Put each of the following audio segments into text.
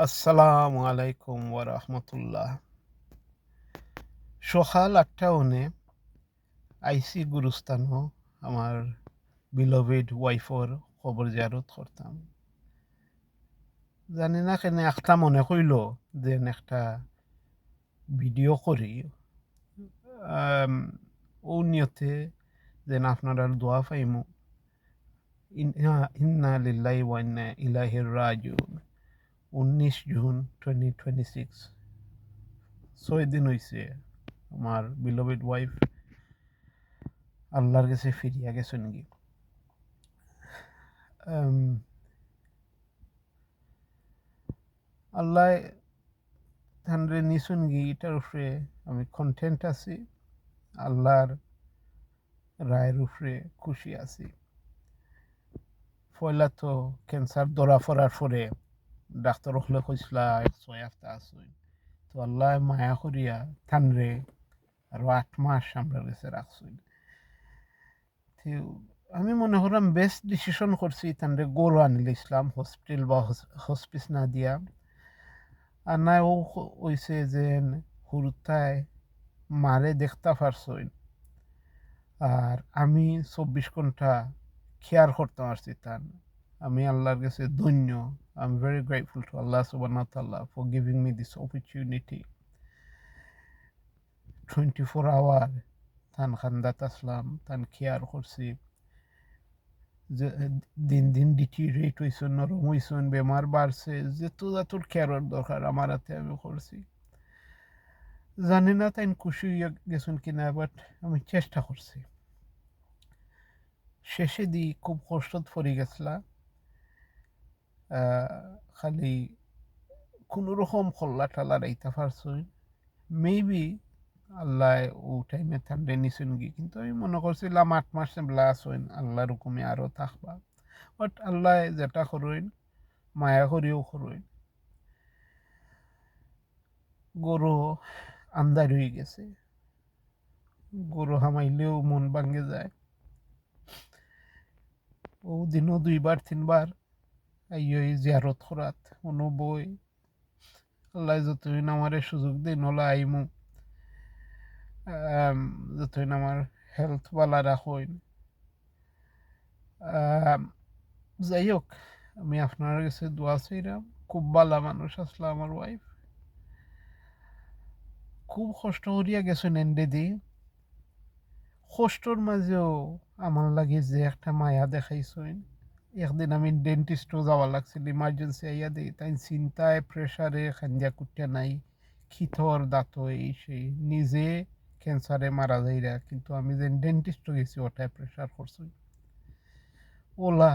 আসসালামু আলাইকুম ওয়া রাহমাতুল্লাহ। সকাল ৮টা হনে আইসি গুরুস্থানও আমার বিলভেড ওয়াইফর কবর জিয়ারত করতাম। জানি না কেন একটা মনে কইল যে একটা ভিডিও করি আম, ও নিয়তে যেন আপনারা দোয়া পাইমু। ইন্না লিল্লাহি ওয়া ইন্না ইলাইহি রাজিউন। 19 জুন 2026 6 দিন হইছে আমার বিলভেড ওয়াইফ আল্লাহর কাছে ফিরিয়া গেছেন কি। আম, আল্লাহ তানরে নিছুন গি এটার উপরে আমি কন্টেন্ট আছি। আল্লাহর রায়ের উপরে খুশি আছি। পয়লা তো ক্যান্সার ধরা পড়ার পরে ডাক্তার হলে কইসলা 6 সপ্তাহ আসুন, তো আল্লাহ মায়া করিয়া তানরে আরো 8 মাস আমরা কাছে রাখছুন। তো আমি মনে করলাম বেস্ট ডিসিশন করছি তানরে গরু আনিল ইসলাম হসপিটাল বা হসপিস না দিয়া। আর না ও হইছে যে হুরুতায় মারে দেখতে পারছইন আর আমি 24 ঘন্টা খেয়ার করতে পারছি তান। আমি আল্লাহর কাছে ধন্য। I am very grateful to Allah সুবহানাহু ওয়া তাআলা for giving me this opportunity. 24 hour তান খান্দাত আসলাম, তান খেয়ার করছি। যে দিন দিন ডিটিরিয়েট হইছেন, নরম হইছেন, বেমার বাড়ছে, যেহেতু তোর খেয়ারের দরকার আমার হাতে আমি করছি। জানি না তাই খুশি হইয়া গেছেন কিনা, বাট আমি চেষ্টা করছি। শেষে দি খুব কষ্টত পড়ে গেছলা। খালি কোনো রকম খল্লা টালা রাইতে পারছই। মেবি আল্লাহ ও টাইমে থাকলে নিছেন কি, কিন্তু আমি মনে করছিলাম 8 মাস ব্লাস হইন আল্লাহর হুকুমে আরও থাকবা। বাট আল্লাহ যেটা করইন মায়া করিও করইন। গরু আন্দার হয়ে গেছে, গরু হামাইলেও মন ভাঙ্গে যায়। ও দিনও 2 বার 3 বার আইয়ই জিয়ারত করাত বই। আল্লাহ যতদিন আমারে সুযোগ দিন হলো আইমু, যতদিন আমার হেলথ ভালো রাখইন। যাই হোক, আমি আপনার কাছে দোয়া চাইলাম। খুব ভালো মানুষ আসলে আমার ওয়াইফ, খুব কষ্ট করিয়া গেছেন এন্ডে দি। কষ্টর মাঝেও আমার লাগে যে একটা মায়া দেখাইছেন। একদিন আমি ডেন্টিস্টও যাওয়া লাগছিল, ইমার্জেন্সি আইয়া দিই তাই চিন্তায় প্রেশারে খান্দিয়া কুটিয়া নাই, খিথর দাঁত এই সেই নিজে ক্যান্সারে মারা যাইরা, কিন্তু আমি যে ডেন্টিস্টও গেছি ওটাই প্রেশার করছি। ওলা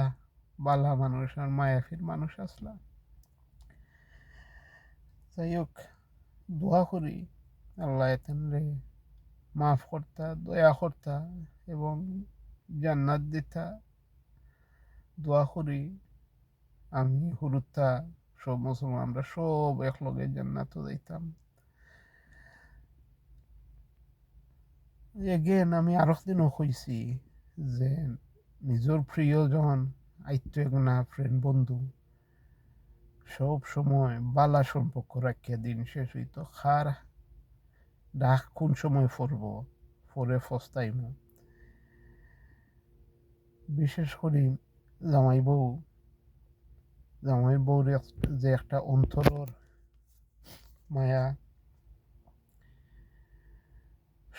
বালা মানুষ আর মায়াফির মানুষ আসলা। যাই হোক, দোয়া করি আল্লাহ এতেনরে মাফ করতা, দয়া করতা এবং জান্নাত দিতা। দোয়া করি আমি হুরুতা সব মুসলমান আমরা সব একলগে জান্নাতও যাইতাম। এগেন আমি আর একদিনও কইছি যে নিজের প্রিয়জন আইত্য না ফ্রেন্ড বন্ধু সব সময় বালা সম্পর্ক রাখিয়া দিন শেষ হইতো। খার ডাক কোন সময় পড়ব, পরে ফস্তাইম। বিশেষ করে জামাই বউ, জামাই বউর যে একটা অন্তরের মায়া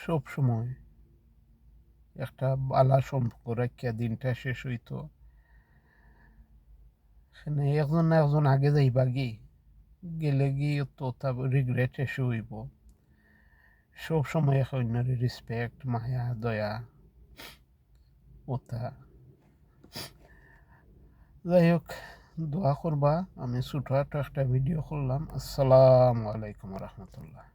সব সময় একটা বালা সম্পর্ক রাখিয়া দিনটা শেষ হইতো। সেখানে একজন না একজন আগে যাইবা গেলে গিয়ে তো তা রিগ্রেট এসে হইব। সব সময় এক অন্যের রেসপেক্ট মায়া দয়া ওটা। যাই হোক, দোয়া করবা। আমি ছোটখাটো একটা ভিডিও করলাম। আসসালামু আলাইকুম রহমতুল্লাহ।